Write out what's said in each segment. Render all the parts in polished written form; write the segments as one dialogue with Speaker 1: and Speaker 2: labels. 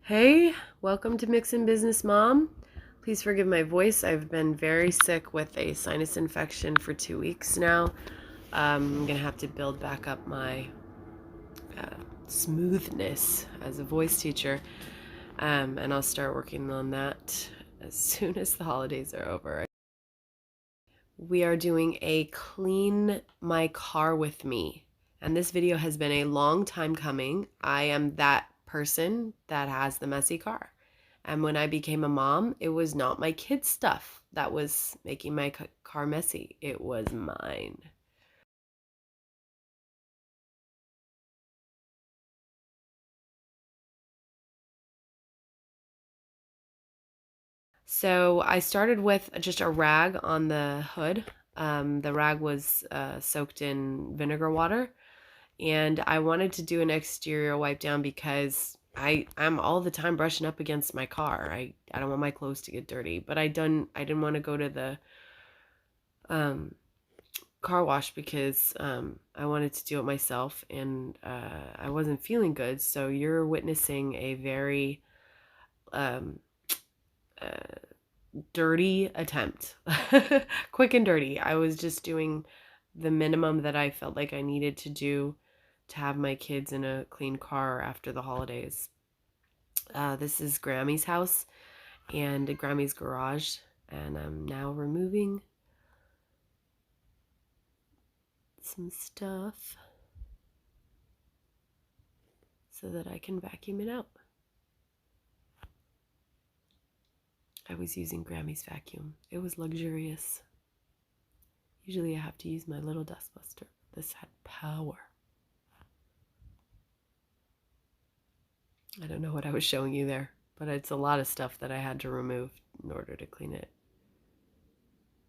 Speaker 1: Hey, welcome to Mixin' Business Mom. Please forgive my voice. I've been very sick with a sinus infection for 2 weeks now. I'm going to have to build back up my smoothness as a voice teacher, and I'll start working on that as soon as the holidays are over. We are doing a clean my car with me, and this video has been a long time coming. I am that person that has the messy car. And when I became a mom, it was not my kids' stuff that was making my car messy. It was mine. So I started with just a rag on the hood. The rag was soaked in vinegar water, and I wanted to do an exterior wipe down because I'm all the time brushing up against my car. I don't want my clothes to get dirty, but I didn't want to go to the um, car wash because I wanted to do it myself, and I wasn't feeling good. So you're witnessing a very um, uh, dirty attempt. Quick and dirty. I was just doing the minimum that I felt like I needed to do to have my kids in a clean car after the holidays. This is Grammy's house and Grammy's garage, and I'm now removing some stuff so that I can vacuum it out. I was using Grammy's vacuum. It was luxurious. Usually I have to use my little dustbuster. This had power. I don't know what I was showing you there, but it's a lot of stuff that I had to remove in order to clean it.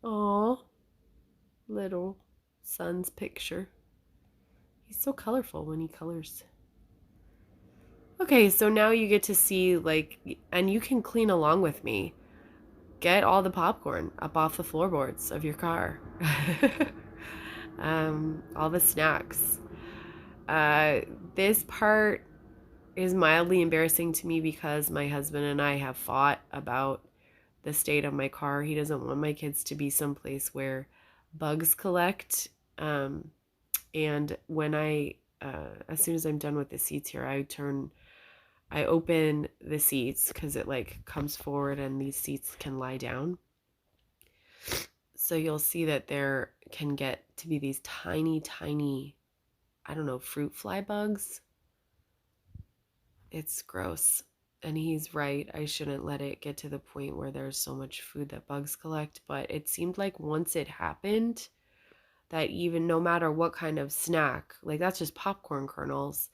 Speaker 1: Aww, little son's picture. He's so colorful when he colors. Okay, so now you get to see, and you can clean along with me. Get all the popcorn up off the floorboards of your car. All the snacks. This part is mildly embarrassing to me because my husband and I have fought about the state of my car. He doesn't want my kids to be someplace where bugs collect. And when as soon as I'm done with the seats here, I open the seats because it comes forward and these seats can lie down. So you'll see that there can get to be these tiny, tiny, I don't know, fruit fly bugs. It's gross. And he's right. I shouldn't let it get to the point where there's so much food that bugs collect. But it seemed like once it happened, that even no matter what kind of snack, that's just popcorn kernels.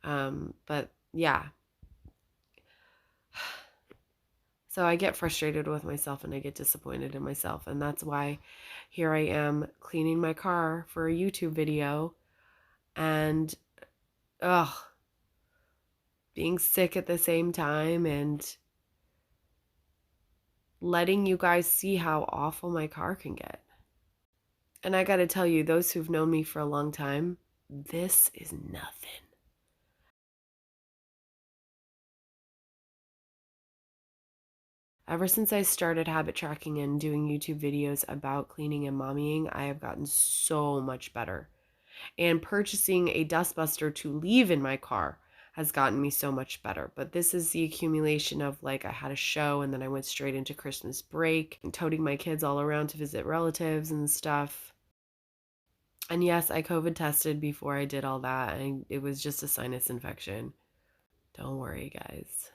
Speaker 1: But yeah. So I get frustrated with myself and I get disappointed in myself. And that's why here I am cleaning my car for a YouTube video and, being sick at the same time and letting you guys see how awful my car can get. And I gotta tell you, those who've known me for a long time, this is nothing. Ever since I started habit tracking and doing YouTube videos about cleaning and mommying, I have gotten so much better. And purchasing a dustbuster to leave in my car has gotten me so much better. But this is the accumulation of I had a show and then I went straight into Christmas break and toting my kids all around to visit relatives and stuff. And yes, I COVID tested before I did all that, and it was just a sinus infection. Don't worry, guys.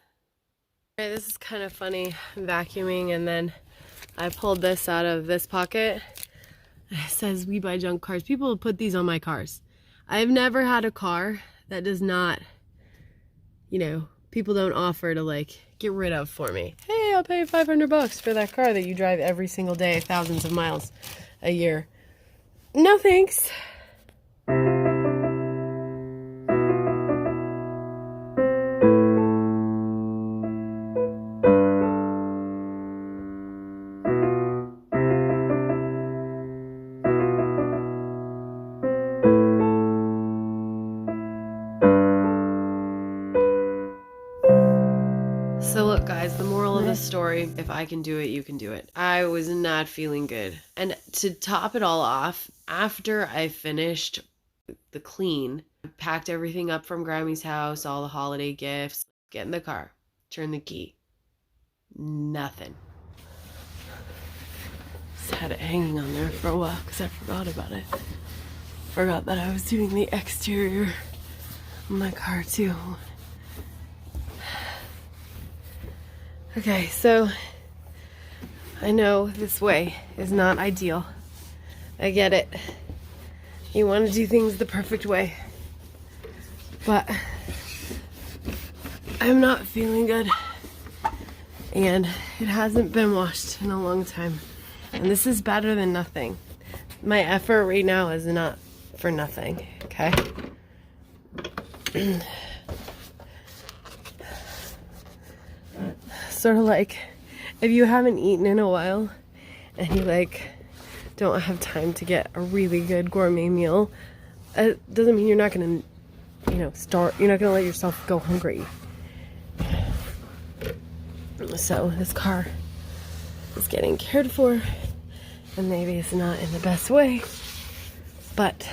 Speaker 1: All right, this is kind of funny, vacuuming, and then I pulled this out of this pocket. It says, "We buy junk cars." People put these on my cars. I've never had a car that does not, people don't offer to get rid of for me. Hey, I'll pay $500 for that car that you drive every single day, thousands of miles a year. No thanks. So look guys, the moral of the story, if I can do it, you can do it. I was not feeling good. And to top it all off, after I finished the clean, packed everything up from Grammy's house, all the holiday gifts, get in the car, turn the key. Nothing. Just had it hanging on there for a while because I forgot about it. Forgot that I was doing the exterior of my car too. Okay, so I know this way is not ideal. I get it. You want to do things the perfect way. But I'm not feeling good. And it hasn't been washed in a long time. And this is better than nothing. My effort right now is not for nothing, okay? Sort of like if you haven't eaten in a while and you like don't have time to get a really good gourmet meal, it doesn't mean you're not gonna, start. You're not gonna let yourself go hungry. So this car is getting cared for, and maybe it's not in the best way, but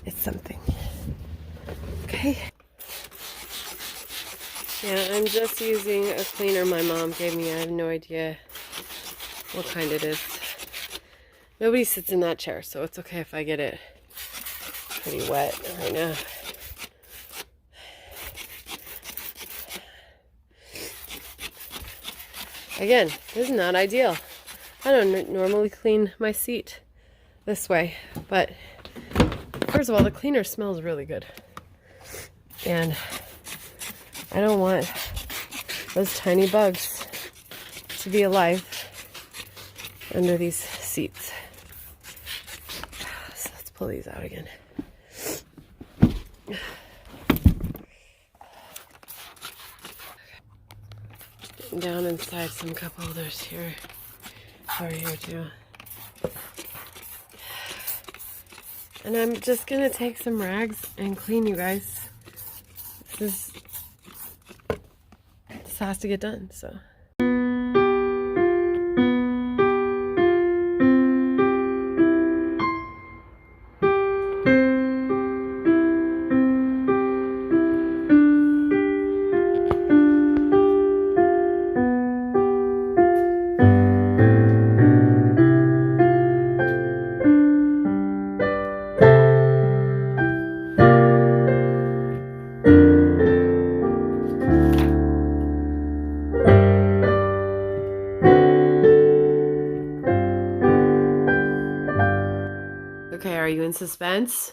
Speaker 1: it's something. Okay. Yeah, I'm just using a cleaner my mom gave me. I have no idea what kind it is. Nobody sits in that chair, so it's okay if I get it pretty wet right now. Again, this is not ideal. I don't normally clean my seat this way, but first of all, the cleaner smells really good. And I don't want those tiny bugs to be alive under these seats. So let's pull these out again. Getting down inside some cup holders here. Over here too. And I'm just gonna take some rags and clean, you guys. This has to get done, so. Okay, are you in suspense?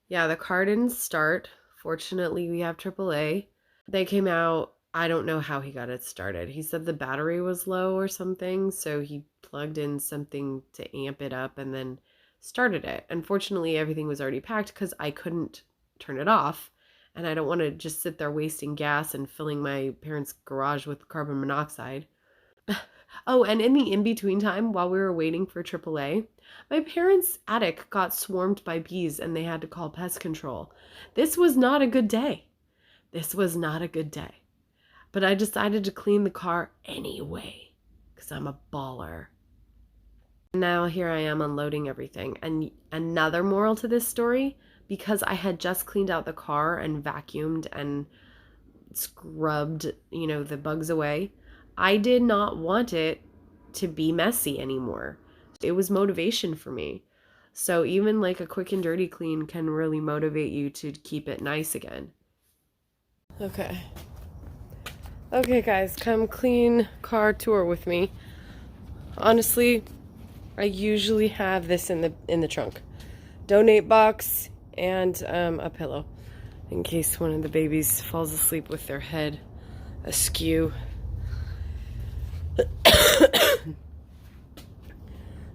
Speaker 1: Yeah, the car didn't start. Fortunately, we have AAA. They came out. I don't know how he got it started. He said the battery was low or something, so he plugged in something to amp it up and then started it. Unfortunately, everything was already packed because I couldn't turn it off, and I don't want to just sit there wasting gas and filling my parents' garage with carbon monoxide. Oh, and in the in-between time, while we were waiting for AAA, my parents' attic got swarmed by bees and they had to call pest control. This was not a good day. This was not a good day. But I decided to clean the car anyway, because I'm a baller. Now here I am unloading everything. And another moral to this story, because I had just cleaned out the car and vacuumed and scrubbed, the bugs away, I did not want it to be messy anymore. It was motivation for me. So even like a quick and dirty clean can really motivate you to keep it nice again. Okay. Okay guys, come clean car tour with me. Honestly, I usually have this in the trunk. Donate box and a pillow in case one of the babies falls asleep with their head askew.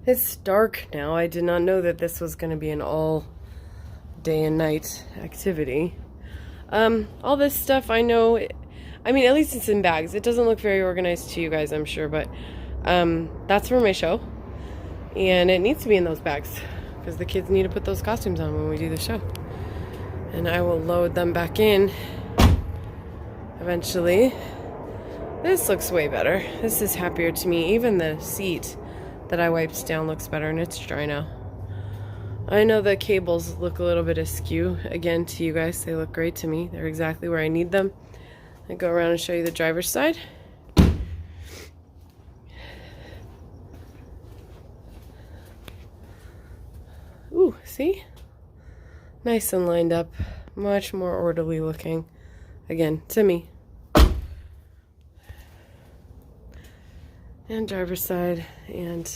Speaker 1: It's dark now. I did not know that this was going to be an all day and night activity. All this stuff I know, at least it's in bags. It doesn't look very organized to you guys, I'm sure, but that's for my show. And it needs to be in those bags because the kids need to put those costumes on when we do the show. And I will load them back in eventually. This looks way better. This is happier to me. Even the seat that I wiped down looks better, and it's dry now. I know the cables look a little bit askew. Again, to you guys, they look great to me. They're exactly where I need them. I go around and show you the driver's side. Ooh, see? Nice and lined up. Much more orderly looking. Again, to me. And driver's side, and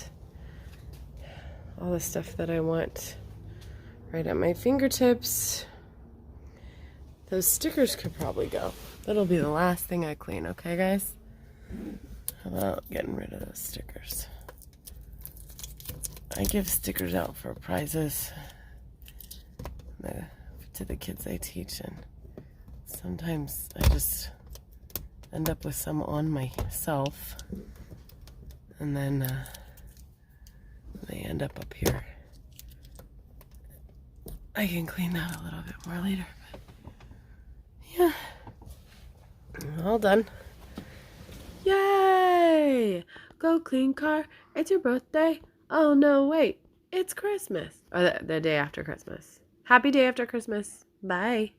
Speaker 1: all the stuff that I want right at my fingertips. Those stickers could probably go. That'll be the last thing I clean, okay guys? How about getting rid of those stickers? I give stickers out for prizes to the kids I teach, and sometimes I just end up with some on myself, and then they end up here. I can clean that a little bit more later, but yeah, all done. Yay! Go clean car. It's your birthday. Oh no, wait. It's Christmas. Or the day after Christmas. Happy day after Christmas. Bye.